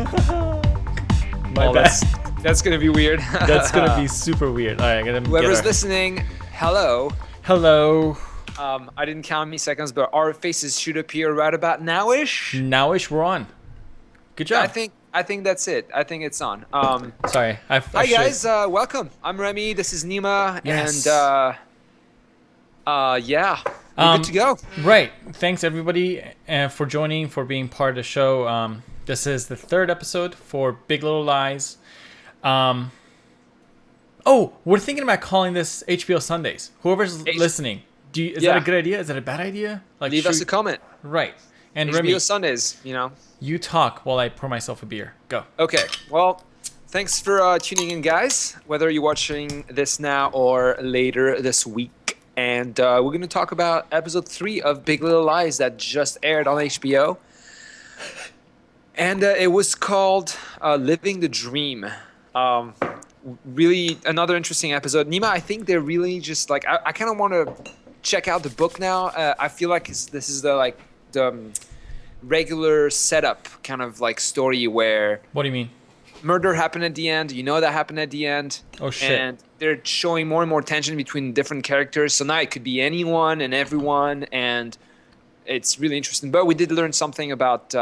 My bad. That's gonna be weird. That's gonna be super weird. All right, whoever's listening, hello. Hello. I didn't count how many seconds, but our faces should appear right about nowish. Nowish, we're on. Good job. I think that's it. I think it's on. Sorry. Hi guys, welcome. I'm Remy. This is Nima, yes. and yeah, we're good to go. Right. Thanks everybody for joining, for being part of the show. This is the third episode for Big Little Lies. We're thinking about calling this HBO Sundays. Whoever's listening, is that a good idea? Is that a bad idea? Like, leave us a comment. Right. And HBO Remy, Sundays, you talk while I pour myself a beer. Go. Okay. Well, thanks for tuning in, guys. Whether you're watching this now or later this week, and we're going to talk about episode 3 of Big Little Lies that just aired on HBO. And it was called Living the Dream. Really another interesting episode. Nima, I think they're really just like, I kind of want to check out the book now. I feel like this is the regular setup kind of like story where... What do you mean? Murder happened at the end. That happened at the end. Oh, shit. And they're showing more and more tension between different characters. So now it could be anyone and everyone. And it's really interesting. But we did learn something about...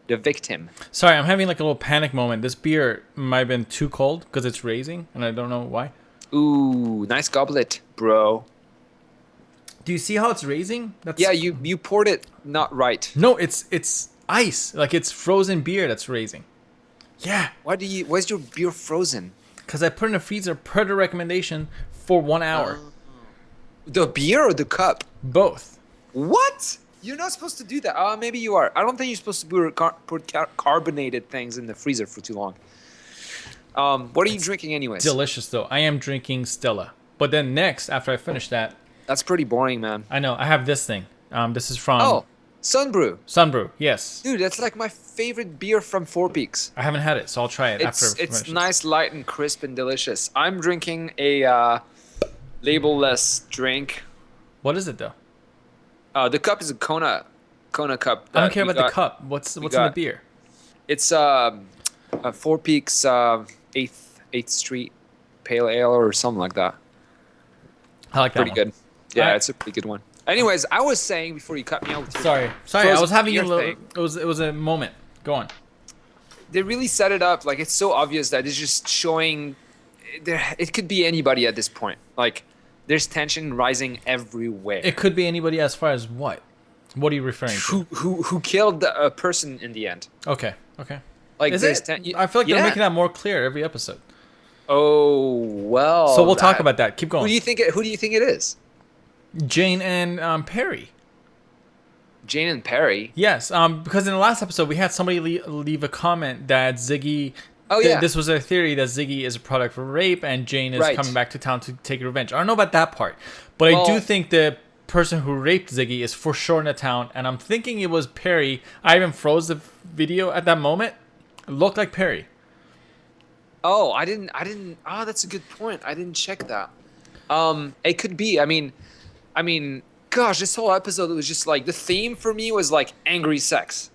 the victim. Sorry, I'm having like a little panic moment. This beer might have been too cold because it's raising, and I don't know why. Ooh, nice goblet, bro. Do you see how it's raising? Yeah, you poured it not right. No, it's ice. Like it's frozen beer that's raising. Yeah. Why's your beer frozen? Because I put it in the freezer per the recommendation for 1 hour. The beer or the cup? Both. What? You're not supposed to do that. Maybe you are. I don't think you're supposed to put carbonated things in the freezer for too long. What are you drinking anyways? Delicious, though. I am drinking Stella. But then next, after I finish that... That's pretty boring, man. I know. I have this thing. This is from... Oh, Sunbrew. Sunbrew, yes. Dude, that's like my favorite beer from Four Peaks. I haven't had it, so I'll try it after. It's nice, light, and crisp and delicious. I'm drinking a label-less drink. What is it, though? The cup is a Kona cup. I don't care about the cup. What's in the beer? It's a Four Peaks 8th Street Pale Ale or something like that. I like that pretty good. Yeah, it's a pretty good one. Anyways, I was saying before you cut me off. Sorry. I was having a little. It was a moment. Go on. They really set it up like it's so obvious that it's just showing. It could be anybody at this point. Like. There's tension rising everywhere. It could be anybody as far as what? What are you referring to? Who killed a person in the end? Okay. Like I feel like they're making that more clear every episode. Oh well. So we'll talk about that. Keep going. Who do you think it is? Jane and Perry. Jane and Perry. Yes. Because in the last episode we had somebody leave a comment that Ziggy. Oh, yeah. This was a theory that Ziggy is a product of rape and Jane is coming back to town to take revenge. I don't know about that part. But I do think the person who raped Ziggy is for sure in the town. And I'm thinking it was Perry. I even froze the video at that moment. It looked like Perry. Oh, I didn't. Oh, that's a good point. I didn't check that. It could be. I mean, gosh, this whole episode was just like, the theme for me was like angry sex.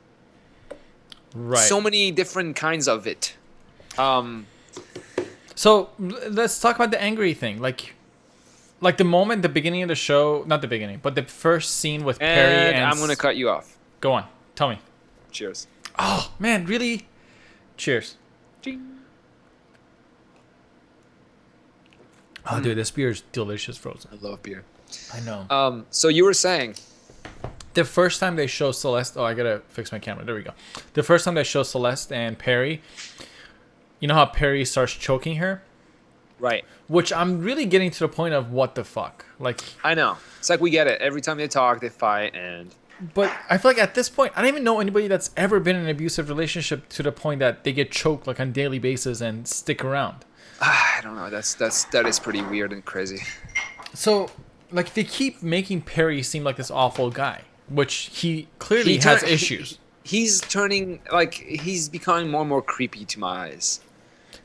Right. So many different kinds of it. So let's talk about the angry thing. Like the moment, the beginning of the show, not the beginning, but the first scene with Perry and... I'm going to cut you off. Go on. Tell me. Cheers. Oh, man, really? Cheers. Ching. Oh, dude, this beer is delicious frozen. I love beer. I know. So you were saying... The first time they show Celeste... Oh, I got to fix my camera. There we go. The first time they show Celeste and Perry... You know how Perry starts choking her? Right. Which I'm really getting to the point of what the fuck. Like, I know. It's like we get it. Every time they talk, they fight, and... But I feel like at this point, I don't even know anybody that's ever been in an abusive relationship to the point that they get choked like on a daily basis and stick around. I don't know. That is pretty weird and crazy. So, like, they keep making Perry seem like this awful guy, which he clearly has issues. He's becoming more and more creepy to my eyes.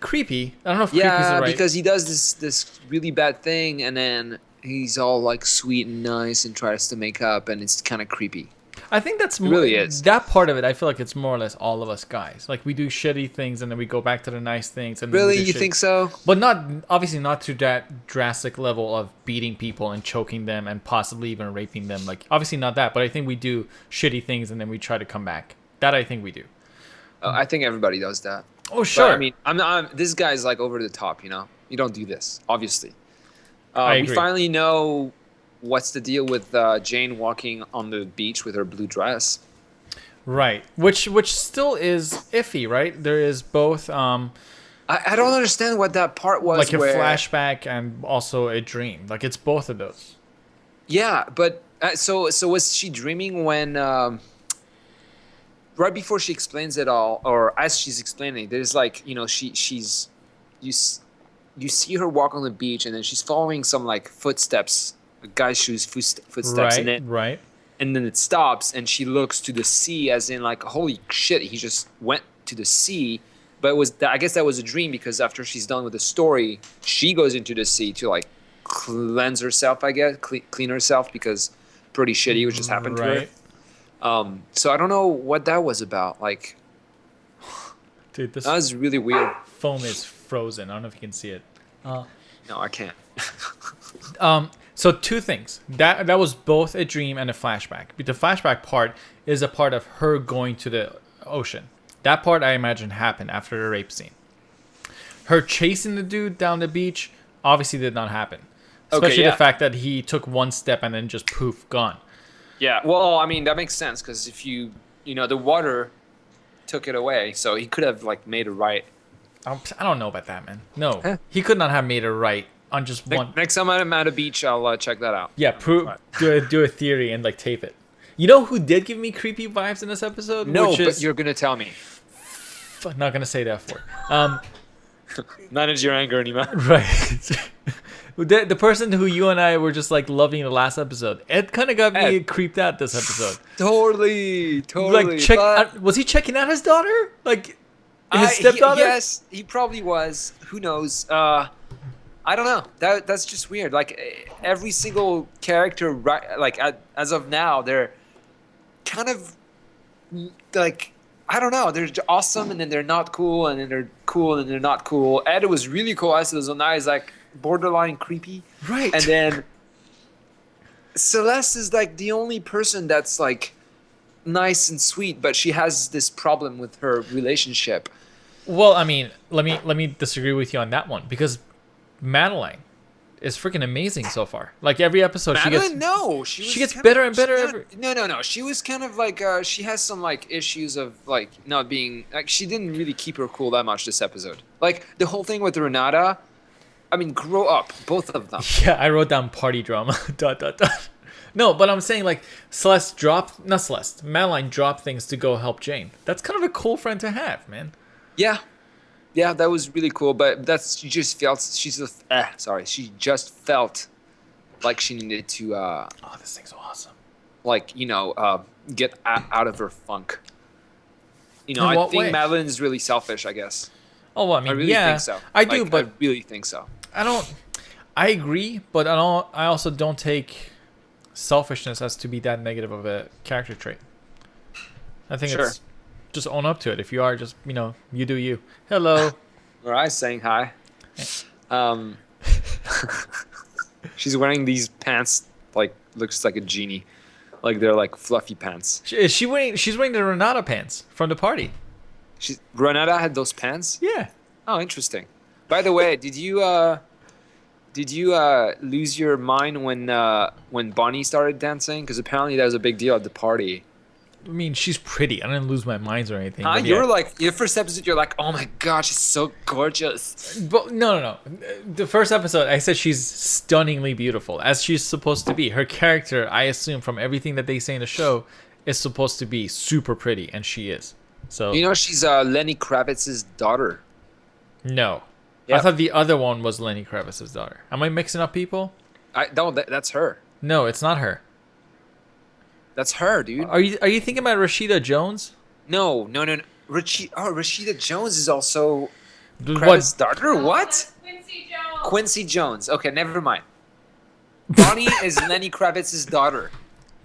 Creepy? I don't know if creepy is the right... Yeah, because he does this really bad thing, and then he's all like sweet and nice and tries to make up, and it's kind of creepy. I think that's more, really is. That part of it. I feel like it's more or less all of us guys. Like we do shitty things and then we go back to the nice things. And really, you think so? But obviously not to that drastic level of beating people and choking them and possibly even raping them. Like obviously not that. But I think we do shitty things and then we try to come back. That I think we do. I think everybody does that. Oh sure. But, I mean, I'm this guy's like over the top. You know, you don't do this. Obviously. I agree. We finally know what's the deal with Jane walking on the beach with her blue dress. Right. Which still is iffy, right? There is both I don't understand what that part was. Like a flashback and also a dream. Like it's both of those. Yeah, but so was she dreaming when right before she explains it all, or as she's explaining, there's like, you know, she's you see her walk on the beach and then she's following some like footsteps, a guy's shoes footsteps in it. Right. And then it stops and she looks to the sea as in like, holy shit, he just went to the sea. But I guess that was a dream because after she's done with the story, she goes into the sea to like cleanse herself, I guess, clean herself because pretty shitty what just happened to her. So I don't know what that was about. Like, dude, that was really weird. Phone is frozen. I don't know if you can see it. No, I can't. So two things. That was both a dream and a flashback. But the flashback part is a part of her going to the ocean. That part I imagine happened after the rape scene. Her chasing the dude down the beach obviously did not happen. Especially the fact that he took one step and then just poof, gone. Yeah, well, I mean, that makes sense because if you know, the water took it away, so he could have like made it right. I don't know about that, man. No, he could not have made it right on just one. Next time I'm at a beach, I'll check that out. Yeah, do a theory and like tape it. You know who did give me creepy vibes in this episode? No, but you're gonna tell me. Not gonna say that for. Manage your anger, Nima. Right. The person who you and I were just like loving the last episode, Ed kind of got me creeped out this episode. Totally. Like, was he checking out his daughter? Like his stepdaughter? Yes, he probably was. Who knows? I don't know. That's just weird. Like every single character, like as of now, they're kind of like, I don't know. They're awesome, and then they're not cool, and then they're cool, and then they're not cool. Ed was really cool. It was so nice, like borderline creepy. Right. And then Celeste is like the only person that's like nice and sweet, but she has this problem with her relationship. Well, I mean, let me disagree with you on that one because Madeline is freaking amazing so far. Like every episode, she gets better and better. No. She was kind of like she has some like issues of like not being like, she didn't really keep her cool that much this episode. Like the whole thing with Renata. I mean, grow up, both of them. Yeah, I wrote down party drama. ... No, but I'm saying like Madeline dropped things to go help Jane. That's kind of a cool friend to have, man. Yeah, that was really cool. But she just felt like she needed to. Oh, this thing's awesome. Like, you know, get out of her funk. You know, I think Madeline is really selfish, I guess. Oh, well, I mean, I really think so. I do, but I really think so. I agree, but I also don't take selfishness as to be that negative of a character trait. I think it's just own up to it. If you are, just, you know, you do you. Hello. All right, saying hi. She's wearing these pants, like, looks like a genie. Like, they're like fluffy pants. She's wearing the Renata pants from the party. Renata had those pants? Yeah. Oh, interesting. By the way, did you lose your mind when Bonnie started dancing? Because apparently that was a big deal at the party. I mean, she's pretty. I didn't lose my mind or anything. You were like, your first episode, you're like, oh my god, she's so gorgeous. But no. The first episode, I said she's stunningly beautiful, as she's supposed to be. Her character, I assume from everything that they say in the show, is supposed to be super pretty, and she is. So you know, she's Lenny Kravitz's daughter. No. Yep. I thought the other one was Lenny Kravitz's daughter. Am I mixing up people? No, that's her. No, it's not her. That's her, dude. Are you thinking about Rashida Jones? No. Rashida Jones is also Kravitz's daughter? What? Quincy Jones. Okay, never mind. Bonnie is Lenny Kravitz's daughter.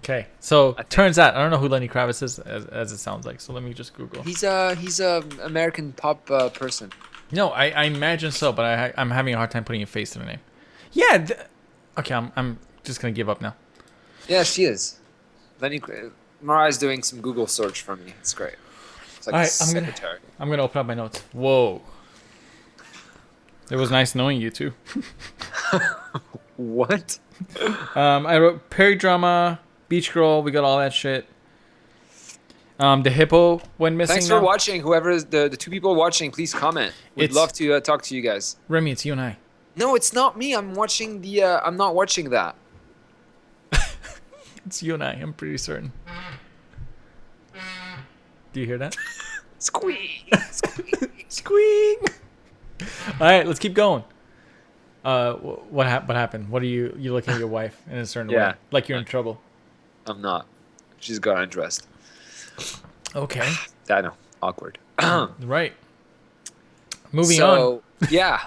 Okay, so turns out I don't know who Lenny Kravitz is, as it sounds like. So let me just Google. He's a American pop person. No, I imagine so, but I'm having a hard time putting a face to the name. Yeah. Okay, I'm just gonna give up now. Yeah, she is. Mariah's doing some Google search for me. It's great. It's like all right, secretary. I'm gonna open up my notes. Whoa. It was nice knowing you too. What? I wrote Perry drama, Beach Girl. We got all that shit. The hippo went missing. Thanks for watching. Whoever is the two people watching, please comment. We'd love to talk to you guys. Remy, it's you and I. No, it's not me. I'm watching the. I'm not watching that. It's you and I. I'm pretty certain. Do you hear that? Squeak. Squeak. Squeak. All right, let's keep going. What happened? What are you looking at your wife in a certain way? Like you're in trouble. I'm not. She's got undressed. Okay. I know. Awkward. Right. Moving on. Yeah.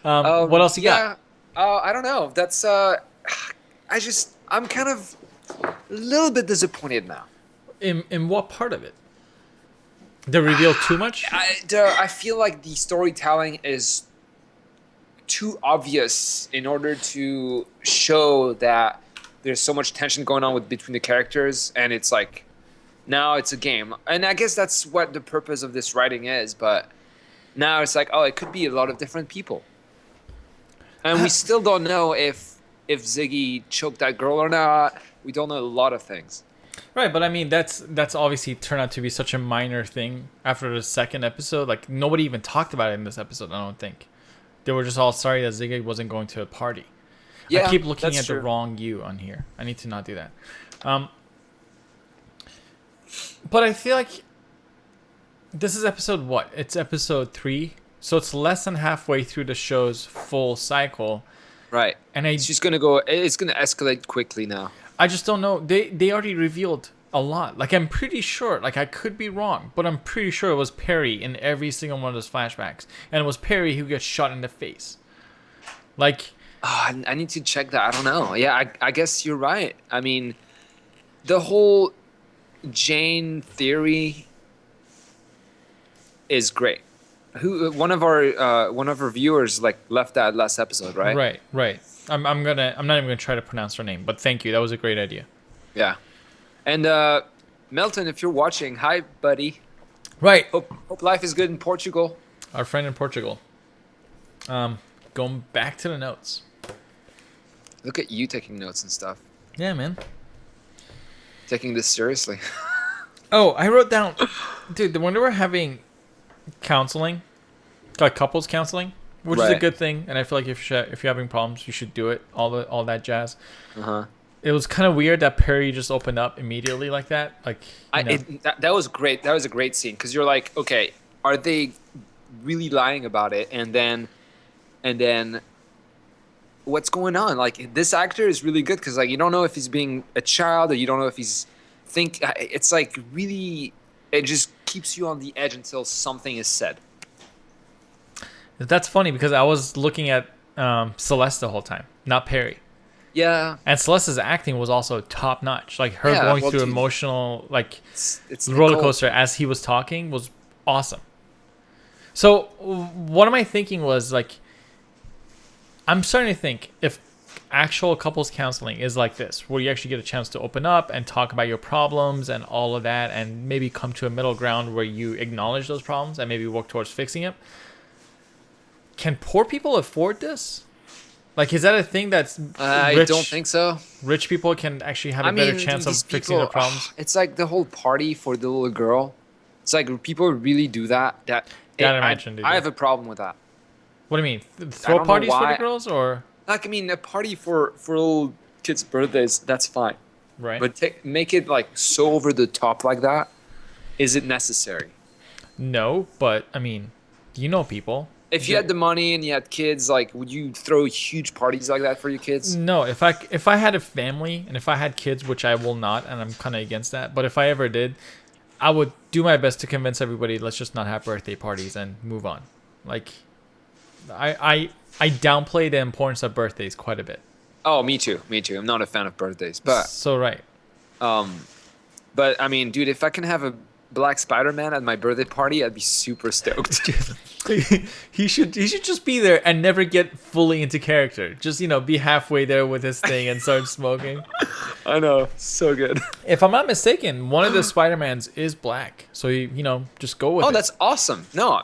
What else you got? I don't know. That's I'm kind of a little bit disappointed now. In what part of it? They reveal too much? I feel like the storytelling is too obvious in order to show that there's so much tension going on between the characters, and it's like now it's a game. And I guess that's what the purpose of this writing is, but now it's like, oh, it could be a lot of different people. And we still don't know if Ziggy choked that girl or not. We don't know a lot of things. Right, but I mean that's obviously turned out to be such a minor thing after the second episode. Like nobody even talked about it in this episode, I don't think. They were just all sorry that Ziggy wasn't going to a party. Yeah, I keep looking at the wrong U on here. I need to not do that. But I feel like this is episode what? It's episode 3. So it's less than halfway through the show's full cycle. Right. And it's going to escalate quickly now. I just don't know. They already revealed a lot. Like, I'm pretty sure, like, I could be wrong, but I'm pretty sure it was Perry in every single one of those flashbacks. And it was Perry who gets shot in the face. Like... I need to check that. I don't know. Yeah, I guess you're right. I mean, the whole Jane theory is great. One of our viewers like left that last episode, right? Right. I'm not even gonna try to pronounce her name, but thank you. That was a great idea. Yeah. And Melton, if you're watching, hi buddy. Right. Hope life is good in Portugal. Our friend in Portugal. Going back to the notes. Look at you taking notes and stuff. Yeah, man. Taking this seriously. Oh, I wrote down, dude, when they were having counseling, like couples counseling, which is a good thing, and I feel like if you're having problems, you should do it. All that jazz. It was kind of weird that Perry just opened up immediately like that. Like that was great. That was a great scene because you're like, okay, are they really lying about it? And then what's going on? Like this actor is really good because like you don't know if he's being a child or you don't know if he's it's like really it just keeps you on the edge until something is said. That's funny because I was looking at Celeste the whole time, not Perry. Yeah. And Celeste's acting was also top notch. Like her going through emotional it's roller coaster as he was talking was awesome. So what am I thinking was like I'm starting to think if actual couples counseling is like this, where you actually get a chance to open up and talk about your problems and all of that and maybe come to a middle ground where you acknowledge those problems and maybe work towards fixing it. Can poor people afford this? Like, is that a thing that's I don't think so. Rich people can actually have a better chance of fixing their problems? It's like the whole party for the little girl. It's like people really do that. I have a problem with that. What do you mean? Throw parties for the girls, or like? I mean, a party for little kids' birthdays. That's fine, right? But make it like so over the top like that. Is it necessary? No, but I mean, you know, people. If you had the money and you had kids, like, would you throw huge parties like that for your kids? No, if I had a family and if I had kids, which I will not, and I'm kind of against that. But if I ever did, I would do my best to convince everybody, let's just not have birthday parties and move on. Like, I downplay the importance of birthdays quite a bit. Oh, me too. Me too. I'm not a fan of birthdays, but So right. but I mean, dude, if I can have a Black Spider-Man at my birthday party, I'd be super stoked. he should just be there and never get fully into character. Just be halfway there with his thing and start smoking. I know, so good. If I'm not mistaken, one of the Spider-Mans is black. So just go with it. Oh, that's awesome. No,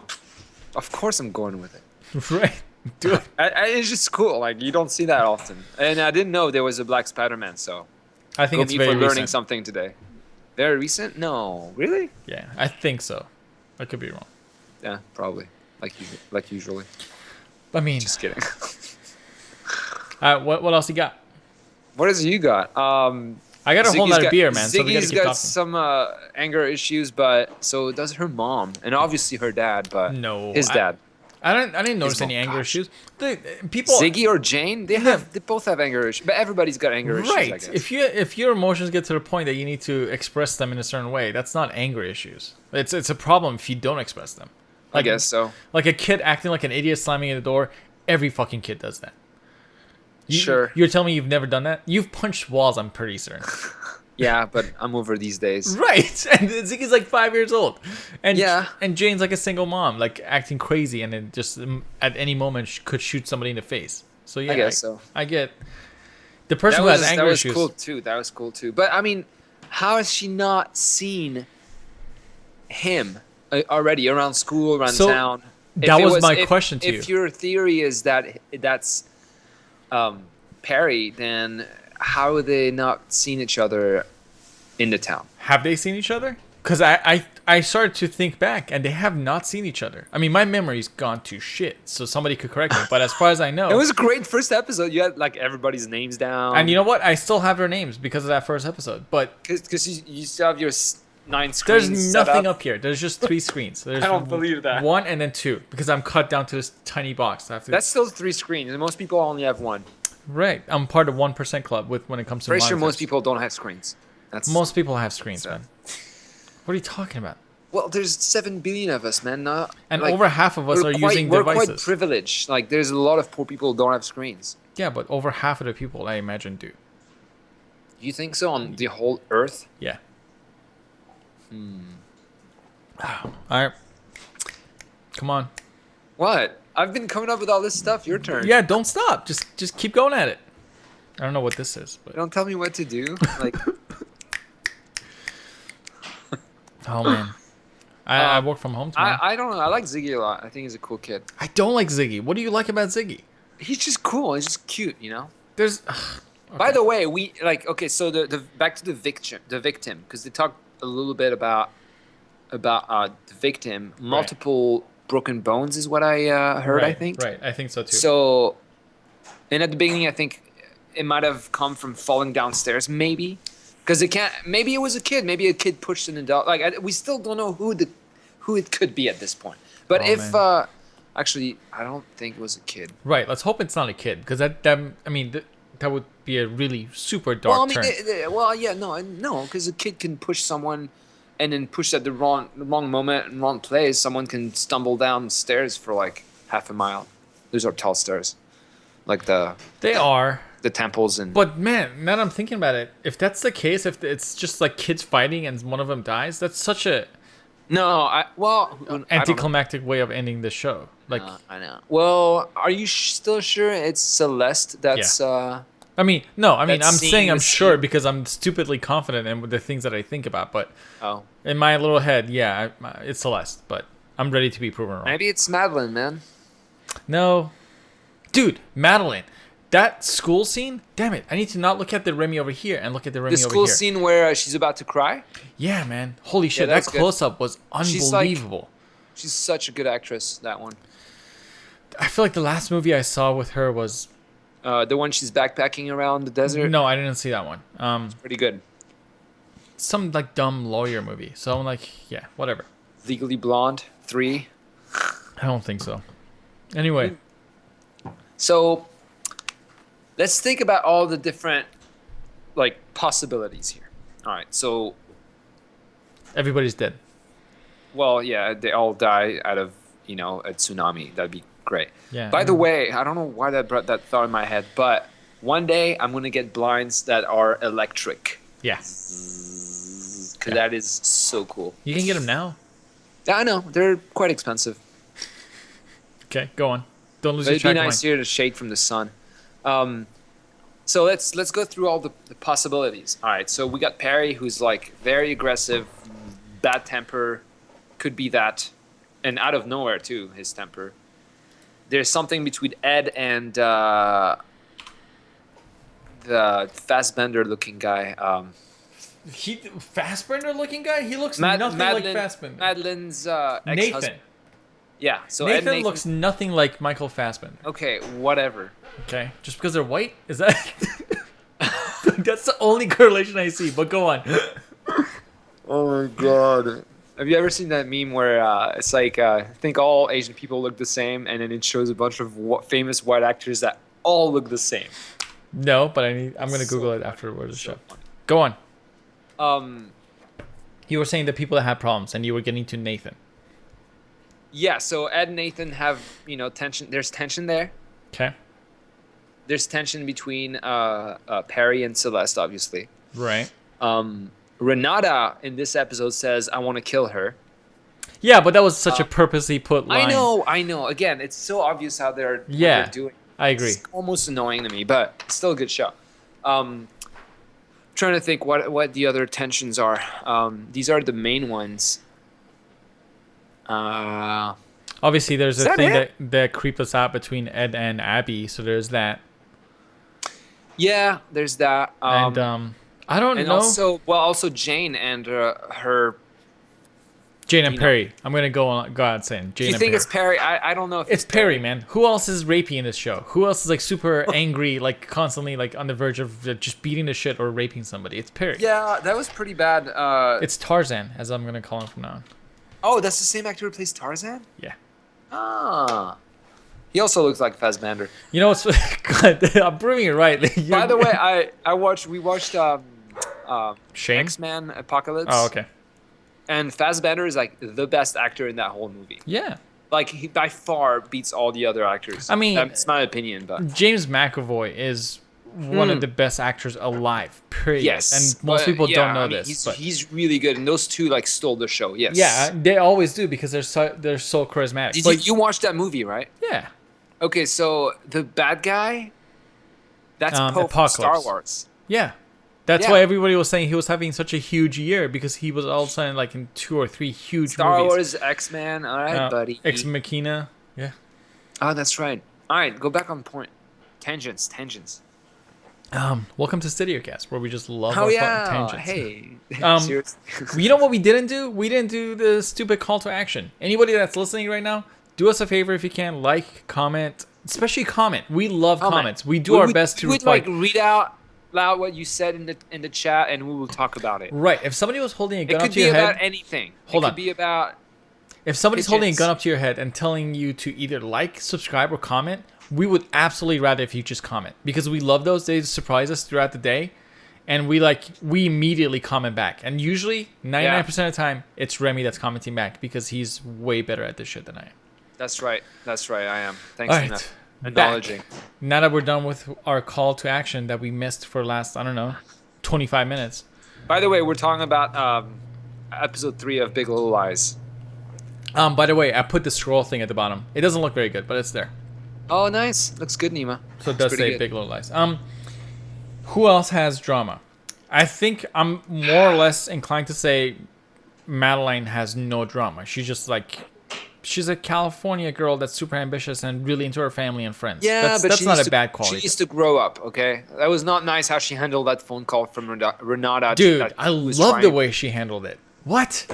of course I'm going with it. Right. Do it. It's just cool. Like, you don't see that often. And I didn't know there was a Black Spider-Man, so I think it's very learning recent. something today. Very recent? No, really? Yeah, I think so. I could be wrong. Yeah, probably. Like usually. I mean, Just kidding. what else you got? What else you got? I got a whole lot of beer, man. So we gotta Ziggy's keep got talking. some anger issues, but so does her mom, and obviously her dad, but No, his dad. I didn't notice any anger issues. The people. Ziggy or Jane, they both have anger issues, but everybody's got anger issues. I Right. guess. If your emotions get to the point that you need to express them in a certain way, that's not anger issues. It's a problem if you don't express them. I guess so. Like a kid acting like an idiot slamming in the door. Every fucking kid does that. Sure. You're telling me you've never done that? You've punched walls, I'm pretty certain. Yeah, but I'm over these days. Right. And Ziggy's like 5 years old. And Yeah. And Jane's like a single mom, like acting crazy and then just at any moment could shoot somebody in the face. So yeah, I guess so. I get the person who has anger issues. That was cool too. That was cool too. But I mean, how has she not seen him already around school, around town? That was my question to you. If your theory is that that's Perry, then how have they not seen each other in the town? Have they seen each other? Because I started to think back, and they have not seen each other. I mean, my memory's gone to shit, so somebody could correct me. But as far as I know, it was a great first episode. You had like everybody's names down, and you know what? I still have their names because of that first episode. But because you still have your 9 screens. There's nothing up here. There's just 3 screens. There's I don't believe that. 1 and then 2 because I'm cut down to this tiny box. I have to. That's still 3 screens, and most people only have 1. Right. I'm part of 1% club when it comes to Pretty sure monitors. most people don't have screens. Most people have screens, man. What are you talking about? Well, there's 7 billion of us, man. And like, over half of us are using we're devices. We're quite privileged. Like, there's a lot of poor people who don't have screens. Yeah, but over half of the people, I imagine, do. You think so? On the whole Earth? Yeah. All right. Come on. What? I've been coming up with all this stuff. Your turn. Yeah, don't stop. Just keep going at it. I don't know what this is, but Don't tell me what to do. Like, oh man, I work from home tomorrow. I don't know. I like Ziggy a lot. I think he's a cool kid. I don't like Ziggy. What do you like about Ziggy? He's just cool. He's just cute, you know. There's. By the way, so the back to the victim, because they talked a little bit about the victim. Multiple broken bones is what I heard. Right, I think. Right, I think so too. So, and at the beginning, I think it might have come from falling downstairs, maybe, because it can't. Maybe it was a kid. Maybe a kid pushed an adult. Like we still don't know who it could be at this point. But actually, I don't think it was a kid. Right. Let's hope it's not a kid, because that would be a really super dark turn. No, because a kid can push someone, and then push at the wrong moment and wrong place. Someone can stumble down the stairs for like half a mile. Those are tall stairs, like the temples and. But man, now that I'm thinking about it, if that's the case, if it's just like kids fighting and one of them dies, that's such a anticlimactic way of ending the show. Like I know. Well, are you still sure it's Celeste? That's I'm saying I'm sure scene. because I'm stupidly confident in the things that I think about. But Oh, in my little head, yeah, it's Celeste. But I'm ready to be proven wrong. maybe it's Madeline, man. No, dude, Madeline. That school scene, damn it! I need to not look at the Remy over here and look at the Remy The over school here. scene where she's about to cry. Yeah, man. Holy shit, that's that good. close-up was She's like- unbelievable. She's such a good actress. That one. I feel like the last movie I saw with her was... The one she's backpacking around the desert. No, I didn't see that one. Pretty good. Some like dumb lawyer movie. So I'm like, yeah, whatever. Legally Blonde 3. I don't think so. Anyway, So let's think about all the different like possibilities here. All right. So, everybody's dead. well, yeah, they all die out of, a tsunami. That'd be great. Yeah. By the way, I don't know why that brought that thought in my head, but One day I'm gonna get blinds that are electric. Yeah. Because that is so cool. You can get them now. I know they're quite expensive. Okay, go on. Don't lose But your track. It'd be nice here to shade from the sun. So let's go through all the possibilities. All right, so we got Perry, who's like very aggressive, bad temper, could be that, and out of nowhere too, his temper. There's something between Ed and the Fassbender-looking guy. Fassbender-looking guy? He looks nothing like Fassbender. Madeline's ex-husband. Nathan. Yeah, so Nathan looks nothing like Michael Fassbender. Okay, whatever. Okay, just because they're white? Is that... That's the only correlation I see, but go on. Oh my god. Have you ever seen that meme where it's like, I think all Asian people look the same, and then it shows a bunch of famous white actors that all look the same? No, but I'm going to Google it afterwards. So go on. You were saying the people that have problems, and you were getting to Nathan. Yeah, so Ed and Nathan have, tension. There's tension there. Okay. There's tension between Perry and Celeste, obviously. Right. Renata in this episode says, I want to kill her. Yeah, but that was such a purposely put line. I know. Again, it's so obvious how they're doing. I agree. It's almost annoying to me, but it's still a good show. Trying to think what the other tensions are. These are the main ones. Obviously, there's a thing that creeped us out between Ed and Abby, so there's that. Yeah, there's that. And I don't know. Also Jane and her. Jane and Perry. I'm gonna go out saying Jane. You think it's Perry? I don't know if it's Perry, man. Who else is rapey in this show? Who else is like super angry, like constantly like on the verge of just beating the shit or raping somebody? It's Perry. Yeah, that was pretty bad. It's Tarzan, as I'm gonna call him from now on. Oh, that's the same actor who plays Tarzan? Yeah. Ah. He also looks like Fassbender. You know what's God, I'm proving it right. By the way, we watched Shane? X-Men Apocalypse. Oh, okay. And Fassbender is like the best actor in that whole movie. Yeah. Like he by far beats all the other actors. I mean, that's my opinion, but James McAvoy is one of the best actors alive. Period. Yes. And most people don't know this. He's really good, and those two like stole the show. Yes. Yeah, they always do because they're so charismatic. Did you watch that movie, right? Yeah. Okay, so the bad guy, that's Poe from Star Wars. Yeah. That's why everybody was saying he was having such a huge year because he was all of a sudden like in 2 or 3 huge Star movies. Wars, X-Men, all right, buddy. Ex Machina, yeah. Oh, that's right. All right, go back on point. Tangents. Welcome to Steadiocast, where we just love our tangents. Hey. Seriously. You know what we didn't do? We didn't do the stupid call to action. Anybody that's listening right now, do us a favor if you can, like, comment, especially comment. We love comments. We do our best to reply. Like read out loud what you said in the chat, and we will talk about it. Right. If somebody was holding a gun up to your head, it could be about anything. Hold on. It could be about. If somebody's holding a gun up to your head and telling you to either like, subscribe, or comment, we would absolutely rather if you just comment because we love those. They surprise us throughout the day, and we immediately comment back. And usually, 99% of the time, it's Remy that's commenting back because he's way better at this shit than I am. That's right. I am. Thanks for that. Acknowledging. Now that we're done with our call to action that we missed for last, 25 minutes. By the way, we're talking about episode 3 of Big Little Lies. By the way, I put the scroll thing at the bottom. It doesn't look very good, but it's there. Oh, nice. Looks good, Nima. So it does say good. Big Little Lies. Who else has drama? I think I'm more or less inclined to say Madeline has no drama. She's just she's a California girl that's super ambitious and really into her family and friends. Yeah, that's not a bad quality. She needs to grow up, okay? That was not nice how she handled that phone call from Renata. Dude, I love the way she handled it. What?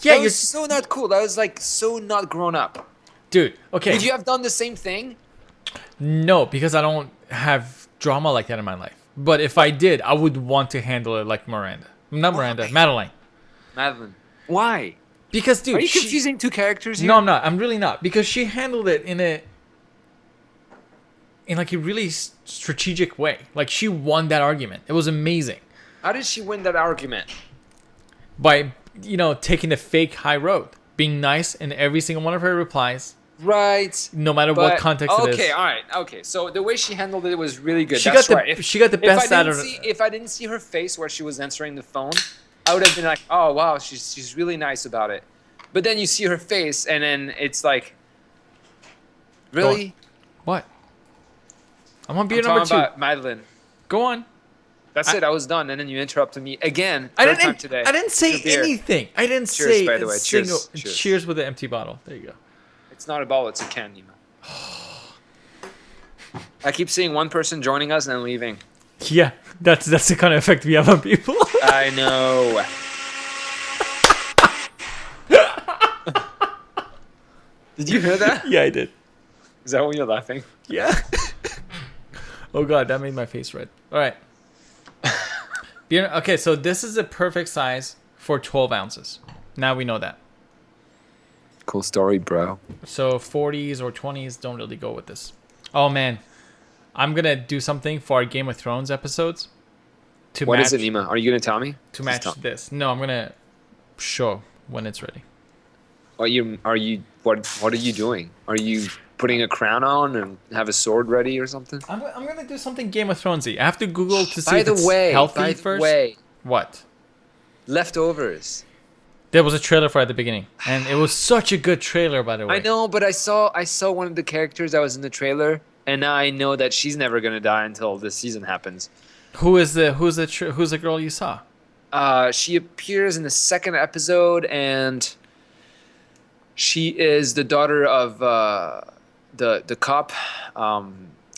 Yeah, that was so not cool. That was so not grown up. Dude, okay. Would you have done the same thing? No, because I don't have drama like that in my life. But if I did, I would want to handle it like Miranda. Not Miranda, Madeline. Why? Because, dude, are you confusing two characters here? No, I'm not. I'm really not. Because she handled it in a really strategic way. Like, she won that argument. It was amazing. How did she win that argument? By, taking the fake high road. Being nice in every single one of her replies. Right. No matter what context it is. Okay, all right. Okay, so the way she handled it was really good. She That's got right. she got the best out of it. If I didn't see her face where she was answering the phone, I would have been like, oh, wow, she's really nice about it. But then you see her face, and then it's like, really? What? I'm on beer I'm number talking 2. about Madeline. Go on. That's it. I was done, and then you interrupted me again. I Third time today. I didn't say anything. I didn't Cheers, say by the way. Cheers. Cheers. Cheers with an empty bottle. There you go. It's not a bottle, it's a can, Nima. I keep seeing one person joining us and then leaving. Yeah, that's the kind of effect we have on people. I know. Did you hear that? Yeah, I did. Is that when you're laughing? Yeah. Oh god, that made my face red. All right. Beer. Okay, so this is the perfect size for 12 ounces. Now we know that. Cool story, bro. So 40s or 20s don't really go with this. Oh man, I'm gonna do something for our Game of Thrones episodes. What is it, Nima? Are you gonna tell me? To match this? No, I'm gonna show when it's ready. What are you doing? Are you putting a crown on and have a sword ready or something? I'm gonna do something Game of Thronesy. I have to Google to see By if the it's way, healthy first. What? Leftovers. There was a trailer for it at the beginning, and it was such a good trailer, by the way. I know, but I saw one of the characters that was in the trailer, and now I know that she's never gonna die until this season happens. Who's the girl you saw? She appears in the second episode, and she is the daughter of the cop,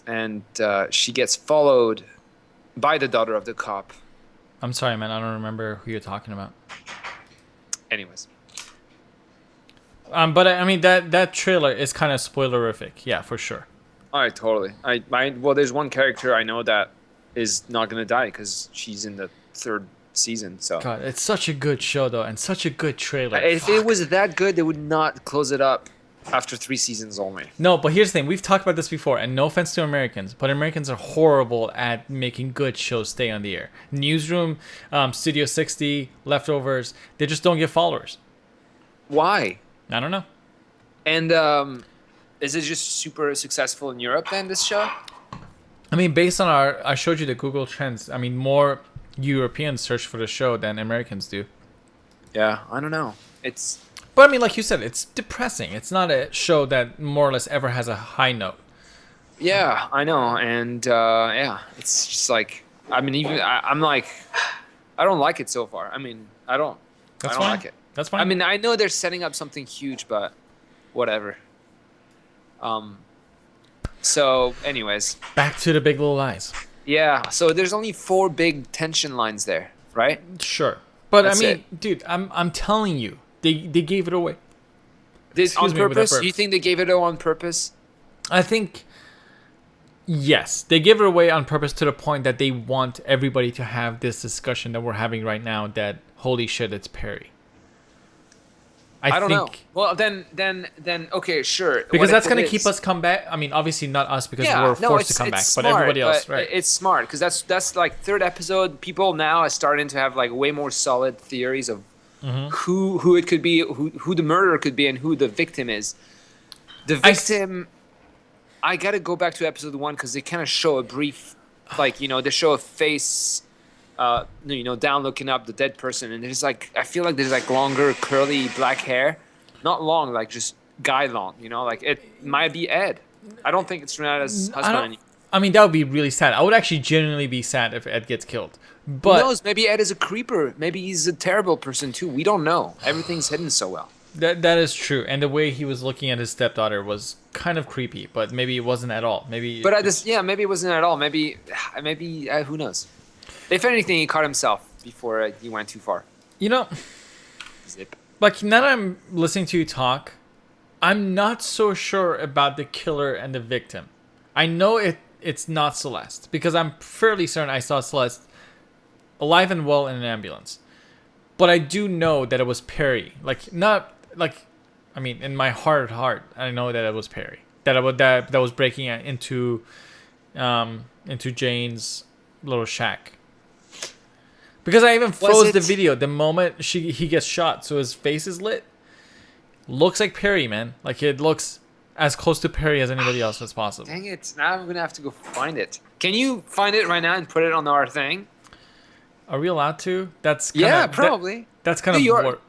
and she gets followed by the daughter of the cop. I'm sorry, man. I don't remember who you're talking about. Anyways. But I mean that trailer is kind of spoilerific. Yeah, for sure. All right, totally. Well, there's one character I know that is not gonna die because she's in the third season. So God, it's such a good show though, and such a good trailer. If it was that good, they would not close it up after 3 seasons only. No, but here's the thing. We've talked about this before, and no offense to Americans, but Americans are horrible at making good shows stay on the air. Newsroom, Studio 60, Leftovers, they just don't get followers. Why? I don't know. And is it just super successful in Europe then, this show? I mean, based on I showed you the Google Trends. I mean, more Europeans search for the show than Americans do. Yeah, I don't know. But I mean, like you said, it's depressing. It's not a show that more or less ever has a high note. Yeah, I know. And yeah, it's just like, I mean, even I'm like, I don't like it so far. I mean, I don't like it. That's fine. I mean, I know they're setting up something huge, but whatever. So anyways. Back to the Big Little Lies. Yeah, so there's only 4 big tension lines there, right? Sure. But That's I mean, dude, I'm telling you, they gave it away. On purpose? You think they gave it away on purpose? I think, yes. They gave it away on purpose to the point that they want everybody to have this discussion that we're having right now that, holy shit, it's Perry. I don't know. Well, then, okay, sure. Because that's going to keep us come back. I mean, obviously not us because we're forced to come back, smart, but everybody else, right? It's smart because that's like third episode. People now are starting to have like way more solid theories of who it could be, who the murderer could be, and who the victim is. The victim, I got to go back to episode 1 because they kind of show a brief, like, they show a face, down looking up the dead person, and there's like, I feel like there's like longer curly black hair, not long, like just guy long, like it might be Ed. I don't think it's Renata's husband. I mean, that would be really sad. I would actually genuinely be sad if Ed gets killed. But who knows? Maybe Ed is a creeper. Maybe he's a terrible person too. We don't know. Everything's hidden so well. That is true, and the way he was looking at his stepdaughter was kind of creepy. But maybe it wasn't at all. Maybe. But maybe it wasn't at all. Maybe who knows? If anything, he caught himself before he went too far. Zip. Like, now that I'm listening to you talk, I'm not so sure about the killer and the victim. I know it's not Celeste, because I'm fairly certain I saw Celeste alive and well in an ambulance. But I do know that it was Perry. In my heart, I know that it was Perry. That was breaking into Jane's little shack. Because I even froze the video the moment he gets shot, so his face is lit. Looks like Perry, man. Like, it looks as close to Perry as anybody else as possible. Dang it! Now I'm gonna have to go find it. Can you find it right now and put it on our thing? Are we allowed to? That's kinda, probably. That's kind of.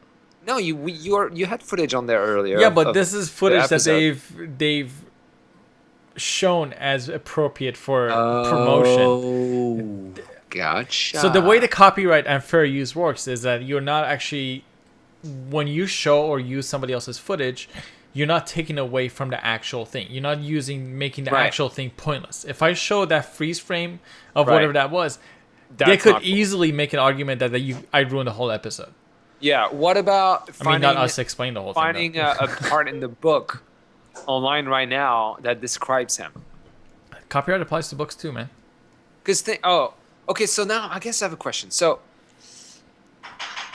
No, you had footage on there earlier. Yeah, but this is footage that they've shown as appropriate for promotion. Gotcha. So the way the copyright and fair use works is that you're not actually, when you show or use somebody else's footage, you're not taking away from the actual thing. You're not making the actual thing pointless. If I show that freeze frame of whatever that was, they could easily make an argument that I ruined the whole episode. Yeah. What about not us explain the whole thing. Finding a part in the book online right now that describes him. Copyright applies to books too, man. Okay. So now I guess I have a question. So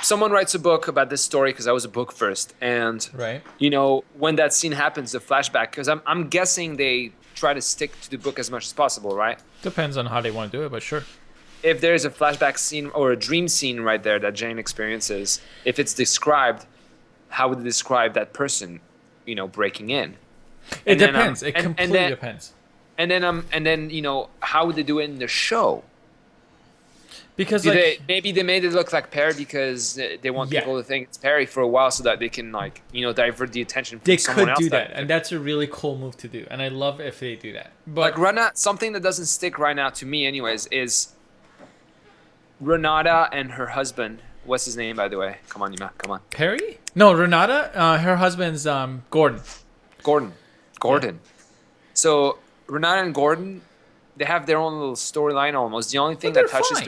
someone writes a book about this story because I was a book first, and when that scene happens, the flashback. Because I'm guessing they try to stick to the book as much as possible, right? Depends on how they want to do it, but sure. If there's a flashback scene or a dream scene right there that Jane experiences, if it's described, how would they describe that person, breaking in? It depends. It completely depends. And then how would they do it in the show? Because maybe they made it look like Perry because they want people to think it's Perry for a while so that they can divert the attention from someone else. They could do that, and that's a really cool move to do, and I love if they do that. But like right now, something that doesn't stick right now to me, anyways, is Renata and her husband. What's his name, by the way? Come on, Nima. Come on. Perry? No, Renata. Her husband's Gordon. Gordon. Yeah. So Renata and Gordon, they have their own little storyline almost. The only thing that touches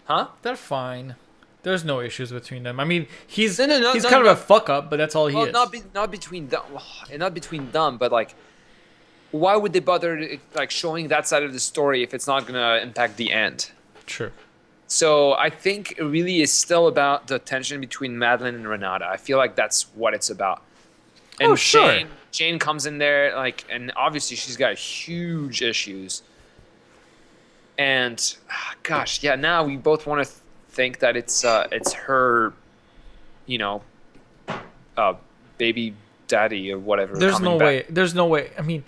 Huh? They're fine. There's no issues between them. I mean, he's kind of a fuck up, but that's all he is. Not between them, but like, why would they bother showing that side of the story if it's not gonna impact the end? True. So I think it really is still about the tension between Madeline and Renata. I feel like that's what it's about. And Jane comes in there and obviously she's got huge issues. And gosh, yeah, now we both want to think that it's her, baby daddy or whatever. There's no way. I mean,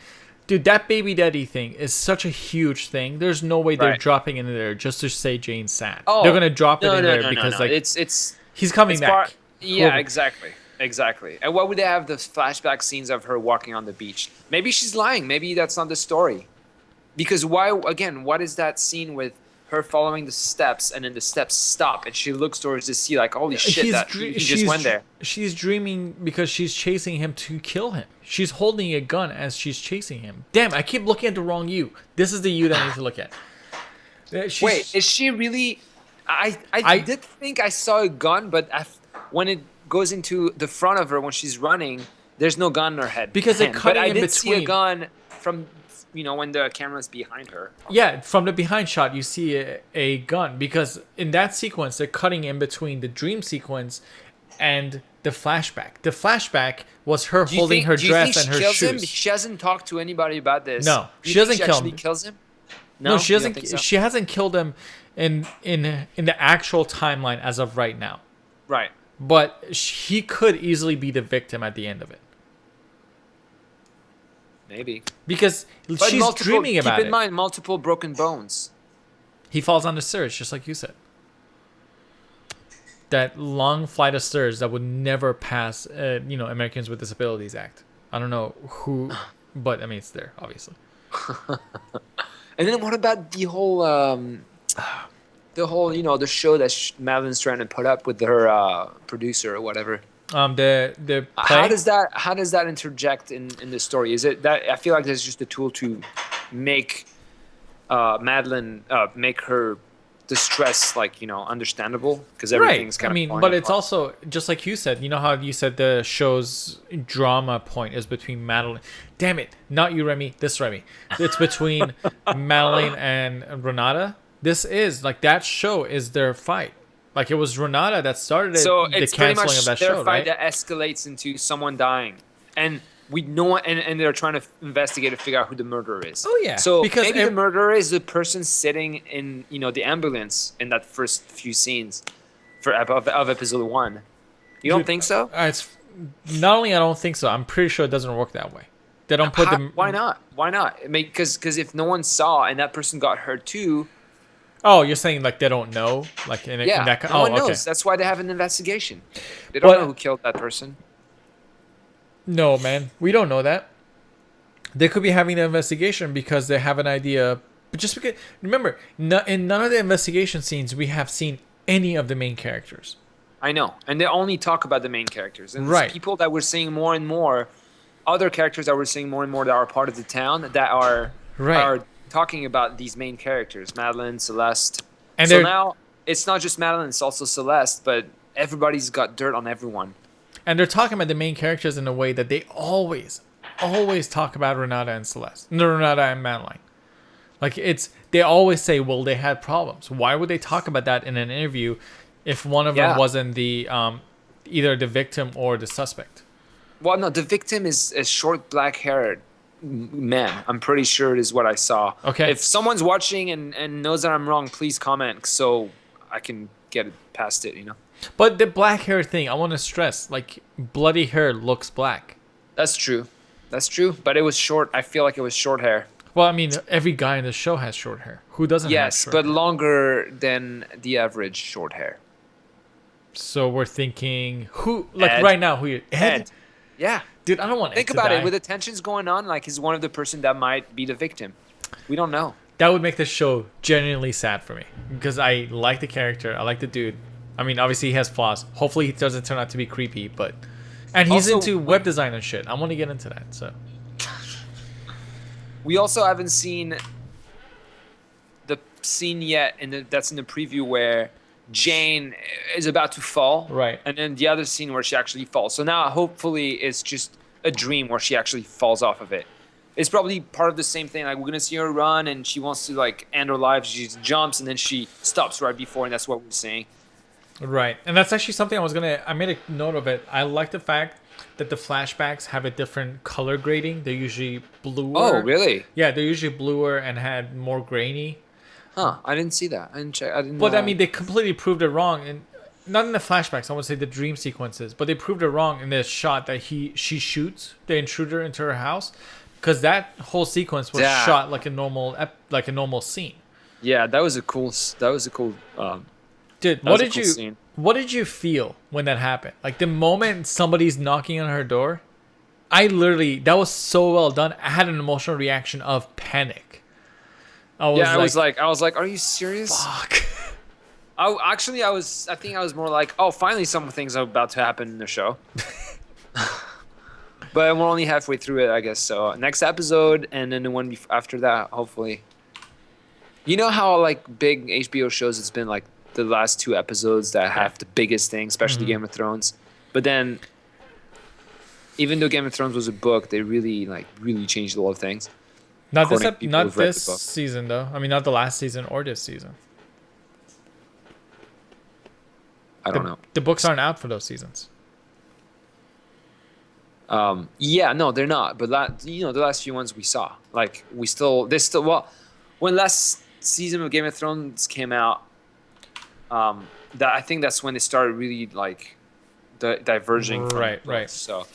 dude, that baby daddy thing is such a huge thing. There's no way they're dropping it in there just to say Jane's sad. Oh, they're gonna drop it in there because he's coming back. Yeah, exactly. And why would they have the flashback scenes of her walking on the beach? Maybe she's lying. Maybe that's not the story. Because what is that scene with her following the steps and then the steps stop and she looks towards the sea like, holy shit, he just went there. She's dreaming because she's chasing him to kill him. She's holding a gun as she's chasing him. Damn, I keep looking at the wrong you. This is the you that I need to look at. Wait, is she really... I did think I saw a gun, but when it goes into the front of her when she's running, there's no gun in her head. Because they're cutting in between. But I did see a gun from... when the camera's behind her. Yeah, from the behind shot, you see a gun. Because in that sequence, they're cutting in between the dream sequence and the flashback. The flashback was her holding her dress and her shoes. She hasn't talked to anybody about this. No, she doesn't kill him. She actually kills him? No, she doesn't. She hasn't killed him in the actual timeline as of right now. Right. But he could easily be the victim at the end of it. Maybe. Because she's dreaming about it. Keep in mind, multiple broken bones. He falls on the stairs, just like you said. That long flight of stairs that would never pass, Americans with Disabilities Act. I don't know who, but I mean, it's there, obviously. And then what about the whole, the show that Madeline's trying to put up with her producer or whatever? The play? How does that interject in the story? Is it that I feel like there's just a tool to make Madeline make her distress understandable because everything's kind of but it's also just like you said. You know how you said the show's drama point is between Madeline. Damn it, not you, Remy. This Remy. It's between Madeline and Renata. This is that show is their fight. It was Renata that started the canceling of that show, right? So it's their fight that escalates into someone dying. And we know, and they're trying to investigate to figure out who the murderer is. Oh, yeah. So maybe the murderer is the person sitting in, the ambulance in that first few scenes of episode 1. You don't think so? It's not only I don't think so, I'm pretty sure it doesn't work that way. They don't put them. Why not? Why not? Because if no one saw and that person got hurt too. Oh, you're saying like they don't know, like in that. No one knows. Okay. That's why they have an investigation. They don't know who killed that person. No, man, we don't know that. They could be having an investigation because they have an idea. But just because, remember, in none of the investigation scenes we have seen any of the main characters. I know, and they only talk about the main characters. And right. People that we're seeing more and more, other characters that we're seeing more and more that are part of the town that are talking about these main characters, Madeline, Celeste. And so now it's not just Madeline, it's also Celeste, but everybody's got dirt on everyone. And they're talking about the main characters in a way that they always talk about Renata and Celeste. No, Renata and Madeline. Like they always say, well, they had problems. Why would they talk about that in an interview if one of them wasn't the either the victim or the suspect? Well, no, the victim is a short black-haired man. I'm pretty sure it is what I saw. Okay. If someone's watching and knows that I'm wrong, please comment so I can get it past it, you know? But the black hair thing, I want to stress, like, bloody hair looks black. That's true. But it was short. I feel like it was short hair. Well, I mean, every guy in the show has short hair. Who doesn't have short hair? Yes, but longer than the average short hair. So we're thinking, right now, Ed? Yeah. Dude, I don't want Ed to die. Think about it. With the tensions going on, like, he's one of the person that might be the victim. We don't know. That would make the show genuinely sad for me. Because I like the character. I like the dude. I mean, obviously he has flaws. Hopefully he doesn't turn out to be creepy, but... And he's also into web design and shit. I want to get into that, so... We also haven't seen the scene yet, that's in the preview where Jane is about to fall. Right. And then the other scene where she actually falls. So now, hopefully, it's just a dream where she actually falls off of it. It's probably part of the same thing. Like, we're going to see her run, and she wants to, like, end her life. She just jumps, and then she stops right before, and that's what we're seeing. Right. And that's actually something I made a note of it. I like the fact that the flashbacks have a different color grading. They're usually bluer. Oh, really? Yeah, they're usually bluer and had more grainy. Huh. I didn't see that. I didn't check. I didn't know. But, I mean, they completely proved it wrong. And not in the flashbacks, I want to say the dream sequences. But they proved it wrong in the shot that she shoots the intruder into her house. Because that whole sequence was shot like a normal scene. Yeah, that was a cool dude, what did you feel when that happened? Like the moment somebody's knocking on her door, that was so well done. I had an emotional reaction of panic. I was like, are you serious? Fuck. I think I was more like, oh, finally something's about to happen in the show. But we're only halfway through it, I guess. So next episode, and then the one after that, hopefully. You know how like big HBO shows it's been like the last 2 episodes that have the biggest thing, especially Game of Thrones. But then, even though Game of Thrones was a book, they really changed a lot of things. Not this season though. I mean, not the last season or this season. I don't know. The books aren't out for those seasons. Yeah, no, they're not. But the last few ones we saw, like when last season of Game of Thrones came out, I think that's when they started really like diverging from right. So,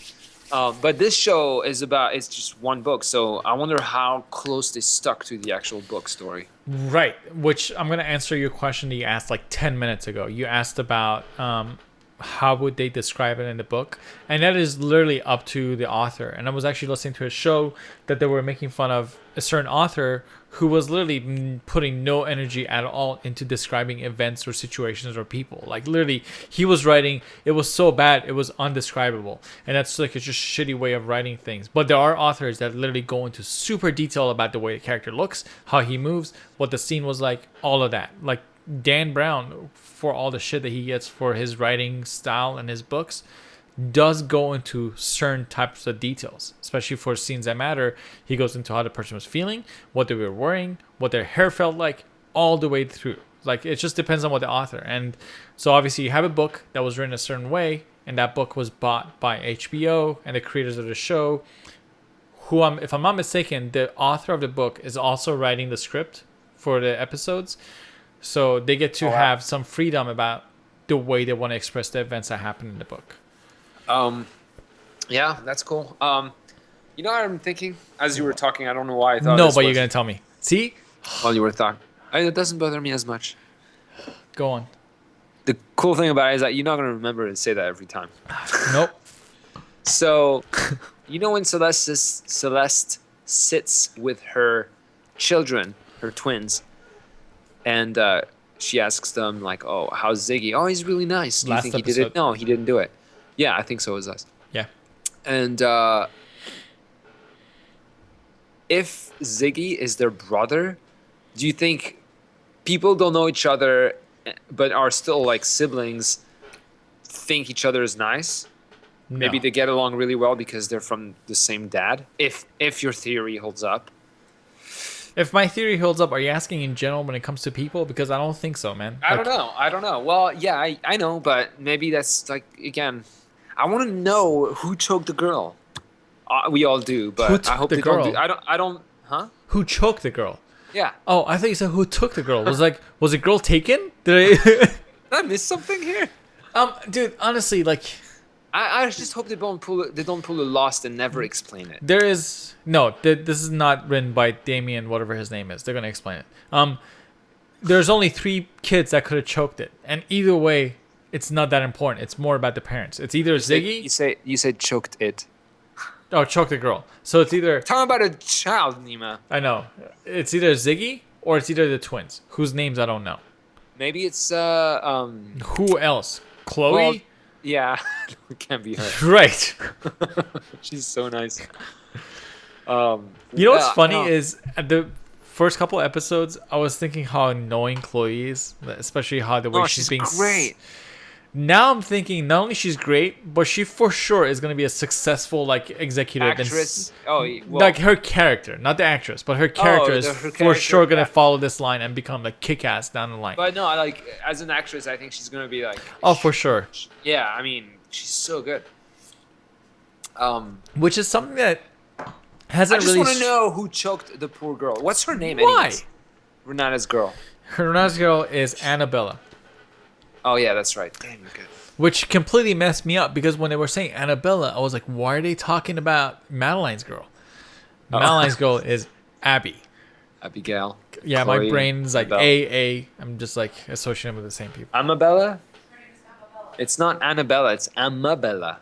but this show it's just one book. So I wonder how close they stuck to the actual book story. Right, which I'm gonna answer your question that you asked like 10 minutes ago. You asked about how would they describe it in the book, and that is literally up to the author. And I was actually listening to a show that they were making fun of a certain author who was literally putting no energy at all into describing events or situations or people. Like literally he was writing, it was so bad it was undescribable, and that's like a just shitty way of writing things. But there are authors that literally go into super detail about the way the character looks, how he moves, what the scene was like, all of that. Like Dan Brown, for all the shit that he gets for his writing style and his books, does go into certain types of details, especially for scenes that matter. He goes into how the person was feeling, what they were wearing, what their hair felt like, all the way through. Like it just depends on what the author. And so obviously you have a book that was written a certain way, and that book was bought by HBO and the creators of the show, if I'm not mistaken, the author of the book is also writing the script for the episodes. So they get to have some freedom about the way they want to express the events that happen in the book. Yeah, that's cool. You know what I'm thinking? As you were talking, I don't know why I thought No, but you're going to tell me. See? While you were talking. It doesn't bother me as much. Go on. The cool thing about it is that you're not going to remember to say that every time. Nope. So, you know when Celeste sits with her children, her twins, and she asks them, like, oh, how's Ziggy? Oh, he's really nice. Do you think he did it? No, he didn't do it. Yeah, I think so. It was us. Yeah. And if Ziggy is their brother, do you think people don't know each other but are still like siblings think each other is nice? No. Maybe they get along really well because they're from the same dad? If your theory holds up. If my theory holds up, are you asking in general when it comes to people? Because I don't think so, man. I don't know. Well, yeah, I know, but maybe that's like, again, I want to know who choked the girl. We all do, but I hope they don't do. I don't. Huh? Who choked the girl? Yeah. Oh, I thought you said who took the girl. Was the girl taken? Did I miss something here? Dude, honestly, like, I just hope they don't pull a Lost and never explain it. There is no. This is not written by Damien, whatever his name is. They're gonna explain it. There's only 3 kids that could have choked it, and either way, it's not that important. It's more about the parents. It's either Ziggy. You said choked it. Oh, choked the girl. So it's either. Talking about a child, Nima. I know. It's either Ziggy or it's either the twins, whose names I don't know. Maybe it's Who else? Chloe. Well, yeah, it can't be her. Right. She's so nice. You know what's funny is at the first couple episodes, I was thinking how annoying Chloe is, especially how the way she's being great. Now I'm thinking not only she's great, but she for sure is going to be a successful like executive. Actress. Like her character, not the actress, but her character is for sure going to follow this line and become like kick-ass down the line. But no, like as an actress, I think she's going to be like. Oh, for sure. Yeah, I mean, she's so good. Which is something that hasn't really. I just want to know who choked the poor girl. What's her name? Why? Anyways? Renata's girl. Renata's girl is Annabella. Oh, yeah, that's right. Damn, you're good. Which completely messed me up because when they were saying Annabella, I was like, why are they talking about Madeline's girl? Oh. Madeline's girl is Abby. Abigail. Yeah, Chloe, my brain's like A. I'm just like associating with the same people. Amabella? It's not Annabella, it's Amabella.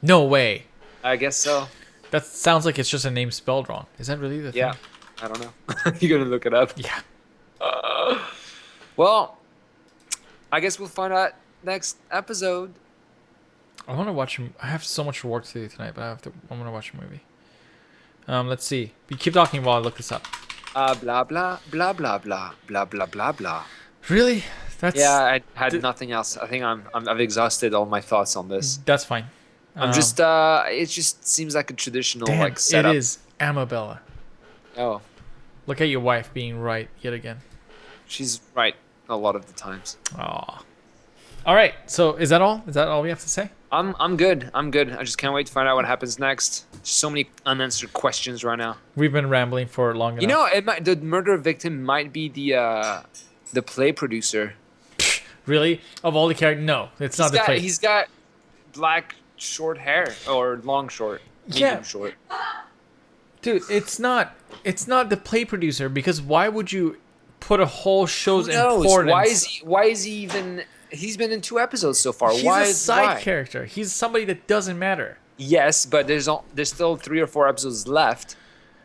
No way. I guess so. That sounds like it's just a name spelled wrong. Is that really the thing? Yeah, I don't know. You're going to look it up? Yeah. Well... I guess we'll find out next episode. I want to watch. I have so much work to do tonight, but I want to watch a movie. Let's see. You keep talking while I look this up. Blah blah blah blah blah blah blah blah blah. Really? I had nothing else. I think I've exhausted all my thoughts on this. That's fine. I'm just. It just seems like a traditional like setup. It is Amabella. Oh. Look at your wife being right yet again. She's right. A lot of the times. Aw. All right. So is that all? Is that all we have to say? I'm good. I just can't wait to find out what happens next. There's so many unanswered questions right now. We've been rambling for long enough. You know, the murder victim might be the play producer. Really? Of all the characters? No, it's not the play. He's got black short hair or long short, medium short. Dude, it's not the play producer because why would you put a whole show's importance? Why is he even? He's been in 2 episodes so far. He's a side character. He's somebody that doesn't matter. Yes, but there's still 3 or 4 episodes left.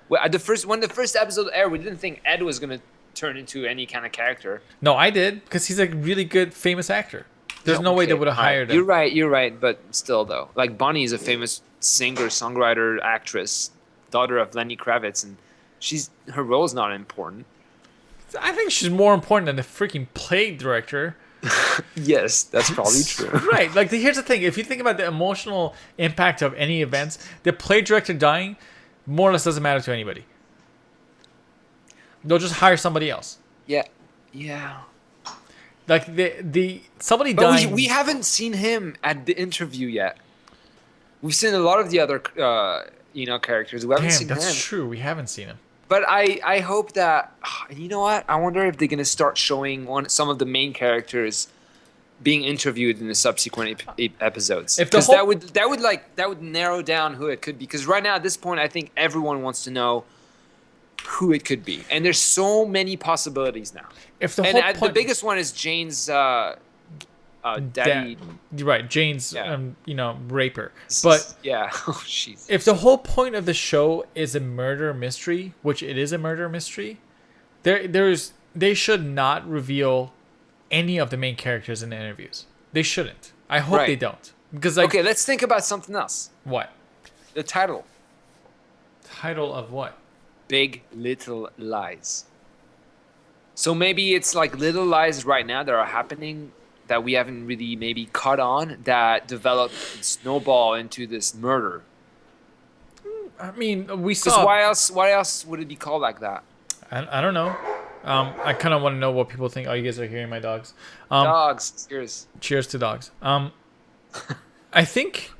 When the first episode aired, we didn't think Ed was gonna turn into any kind of character. No, I did because he's a really good, famous actor. There's no way they would have hired him. You're right, but still though, like Bonnie is a famous singer, songwriter, actress, daughter of Lenny Kravitz, and her role is not important. I think she's more important than the freaking play director. Yes, that's probably true. Right. Like, here's the thing. If you think about the emotional impact of any events, the play director dying more or less doesn't matter to anybody. They'll just hire somebody else. Yeah. Like, somebody dying... we haven't seen him at the interview yet. We've seen a lot of the other, characters. We haven't seen him. That's true. We haven't seen him. But I hope that, you know what? I wonder if they're going to start showing some of the main characters being interviewed in the subsequent episodes. Because that would narrow down who it could be. Because right now at this point, I think everyone wants to know who it could be, and there's so many possibilities now. The biggest one is Jane's daddy, right? Jane's raper. But oh jeez. If the whole point of the show is a murder mystery, which it is a murder mystery, they should not reveal any of the main characters in the interviews. They shouldn't. I hope they don't. Because okay, let's think about something else. What? The title. Title of what? Big Little Lies. So maybe it's like little lies right now that are happening that we haven't really maybe caught on, that develop and snowball into this murder. I mean, we saw. Why else would it be called like that? I don't know. I kind of want to know what people think. Oh, you guys are hearing my dogs. Dogs. Cheers. Cheers to dogs. I think.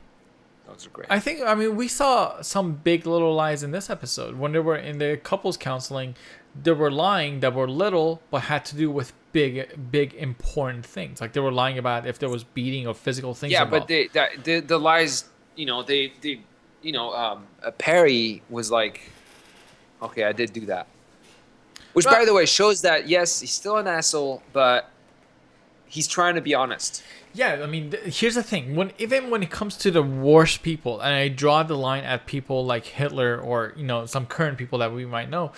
Dogs are great. I mean, we saw some big little lies in this episode. When they were in the couples counseling, they were lying that were little, but had to do with big important things. Like they were lying about if there was beating or physical things. Yeah, involved. but the lies, Perry was like, okay, I did do that. Which, by the way, shows that, yes, he's still an asshole, but he's trying to be honest. Yeah, I mean, here's the thing. Even when it comes to the worst people, and I draw the line at people like Hitler or, some current people that we might know,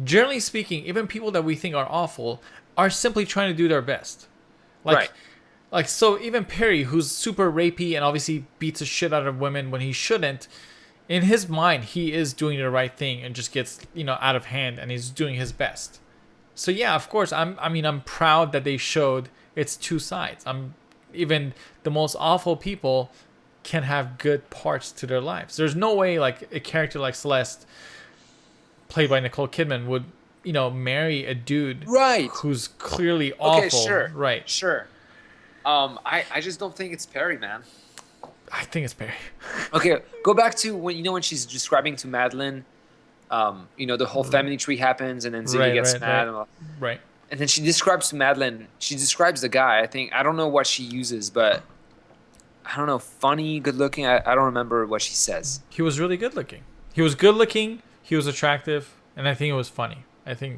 generally speaking, even people that we think are awful are simply trying to do their best. So even Perry, who's super rapey and obviously beats the shit out of women when he shouldn't, in his mind, he is doing the right thing and just gets, out of hand, and he's doing his best. So yeah, of course, I'm proud that they showed it's two sides. Even the most awful people can have good parts to their lives. There's no way like a character like Celeste, played by Nicole Kidman, would, marry a dude who's clearly awful. Okay, sure. Right. Sure. I just don't think it's Perry, man. I think it's Perry. Okay, go back to when she's describing to Madeline, the whole family tree happens, and then Ziggy gets mad. Right. And then she describes to Madeline, she describes the guy. I don't know what she uses, but I don't know, funny, good looking. I don't remember what she says. He was really good looking. He was good looking. He was attractive, and I think it was funny.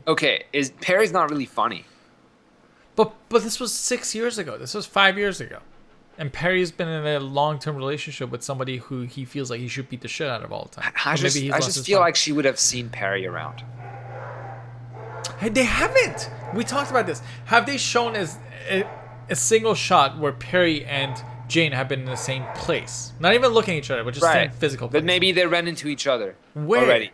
Okay, Perry's not really funny. But this was 6 years ago. This was 5 years ago. And Perry's been in a long-term relationship with somebody who he feels like he should beat the shit out of all the time. I just feel like she would have seen Perry around. Hey, they haven't. We talked about this. Have they shown as a single shot where Perry and Jane have been in the same place? Not even looking at each other, but just same physical place. But maybe they ran into each other Where? already.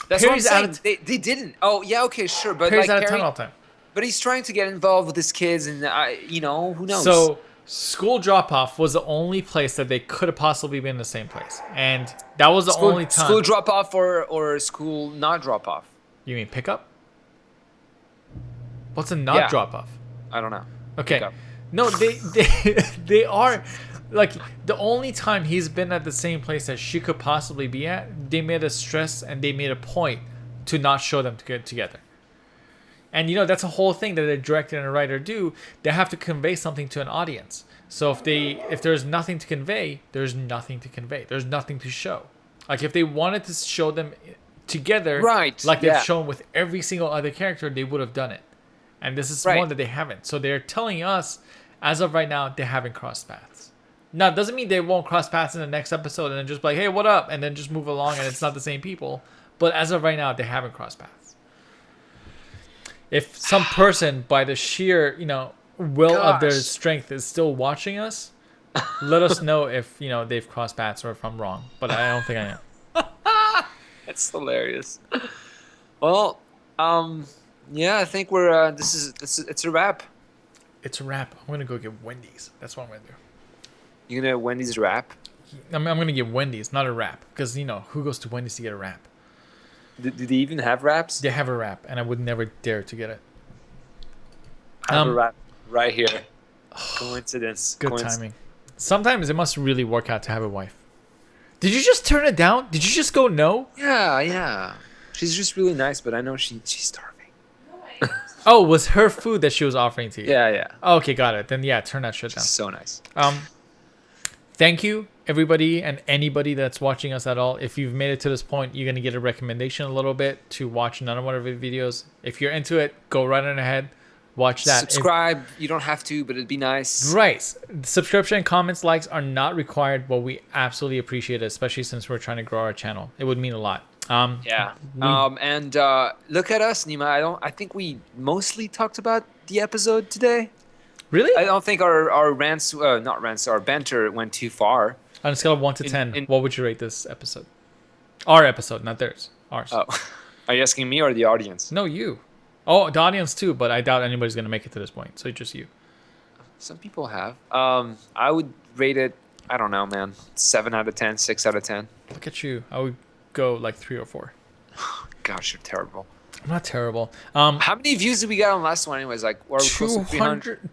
That's Perry's what I'm saying. They didn't. Oh, yeah, okay, sure. But Perry's like out of town all the time. But he's trying to get involved with his kids, and who knows? So school drop-off was the only place that they could have possibly been in the same place, and that was the only time. School drop-off or school not drop-off? You mean pickup? What's a not drop-off? I don't know. Okay. Pickup. No, they are like the only time he's been at the same place that she could possibly be at. They made a stress and they made a point to not show them to get together. And that's a whole thing that a director and a writer do. They have to convey something to an audience. So if there's nothing to convey, there's nothing to convey. There's nothing to show. Like if they wanted to show them together, like they've shown with every single other character, they would have done it. And this is one that they haven't. So they're telling us, as of right now, they haven't crossed paths. Now, it doesn't mean they won't cross paths in the next episode and then just be like, hey, what up? And then just move along and it's not the same people. But as of right now, they haven't crossed paths. If some person, by the sheer, will of their strength is still watching us, let us know if, they've crossed paths or if I'm wrong. But I don't think I am. That's hilarious. Well, yeah, I think we're. It's a wrap. It's a wrap. I'm gonna go get Wendy's. That's what I'm gonna do. You gonna have Wendy's wrap? I'm gonna get Wendy's, not a wrap, because who goes to Wendy's to get a wrap? Do they even have wraps? They have a wrap, and I would never dare to get it. I have a wrap right here. Coincidence. Good timing. Sometimes it must really work out to have a wife. Did you just turn it down? Did you just go no? Yeah. She's just really nice, but I know she's starving. Oh, was her food that she was offering to you? Yeah. Oh, okay, got it. Then yeah, turn that shit down. So nice. Thank you, everybody and anybody that's watching us at all. If you've made it to this point, you're gonna get a recommendation a little bit to watch none of our videos. If you're into it, go right on ahead, watch that. Subscribe. You don't have to, but it'd be nice. Right. Subscription, comments, likes are not required, but we absolutely appreciate it, especially since we're trying to grow our channel. It would mean a lot. And look at us, Nima. I think we mostly talked about the episode today. Really? I don't think our rants, not rants, our banter went too far. On a scale of 1 to 10, what would you rate this episode? Our episode, not theirs. Ours. Oh, are you asking me or the audience? No, you. Oh, the audience too, but I doubt anybody's gonna make it to this point. So just you. Some people have. I would rate it. I don't know, man. 7 out of 10, 6 out of 10. Look at you. I would go like 3 or 4. Gosh, you're terrible. I'm not terrible. How many views did we get on the last one? Anyways, like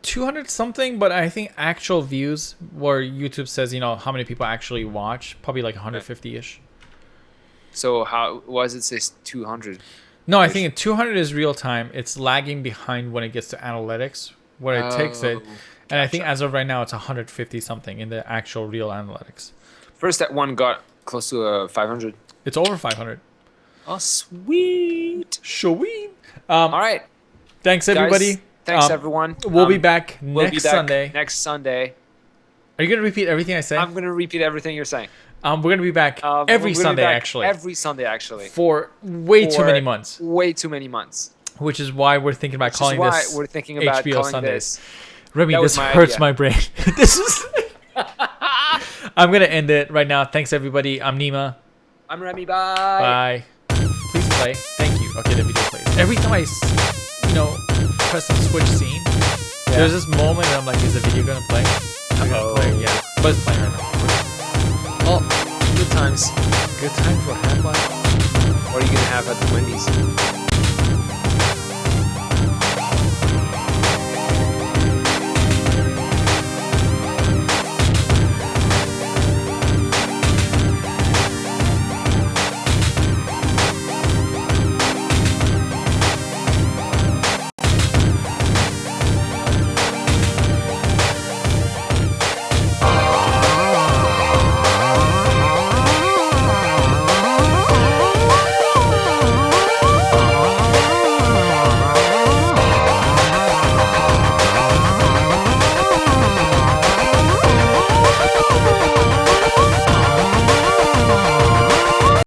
200 something, but I think actual views where YouTube says, how many people actually watch, probably like 150-ish. So how was it says 200? No, I think 200 is real time. It's lagging behind when it gets to analytics, where it takes it. And I think as of right now, it's 150 something in the actual real analytics. First, that one got close to 500. It's over 500. Oh, sweet. Sweet. All right. Thanks, everybody. Guys, thanks, everyone. We'll be back next Sunday. Next Sunday. Are you going to repeat everything I say? I'm going to repeat everything you're saying. We're going to be back every Sunday, actually. Every Sunday, actually. For too many months. Way too many months. Which is why we're thinking about calling this HBO Sundays. Remy, this hurts my brain. This is... I'm going to end it right now. Thanks, everybody. I'm Nima. I'm Remy. Bye. Bye. Please play. Thank you. Okay, the video plays. Every time I, press the switch scene, there's this moment and I'm like, is the video going to play? I'm going to play, yeah. But it's playing right now. Oh, good times. Good times for half-life. What are you going to have at the Wendy's?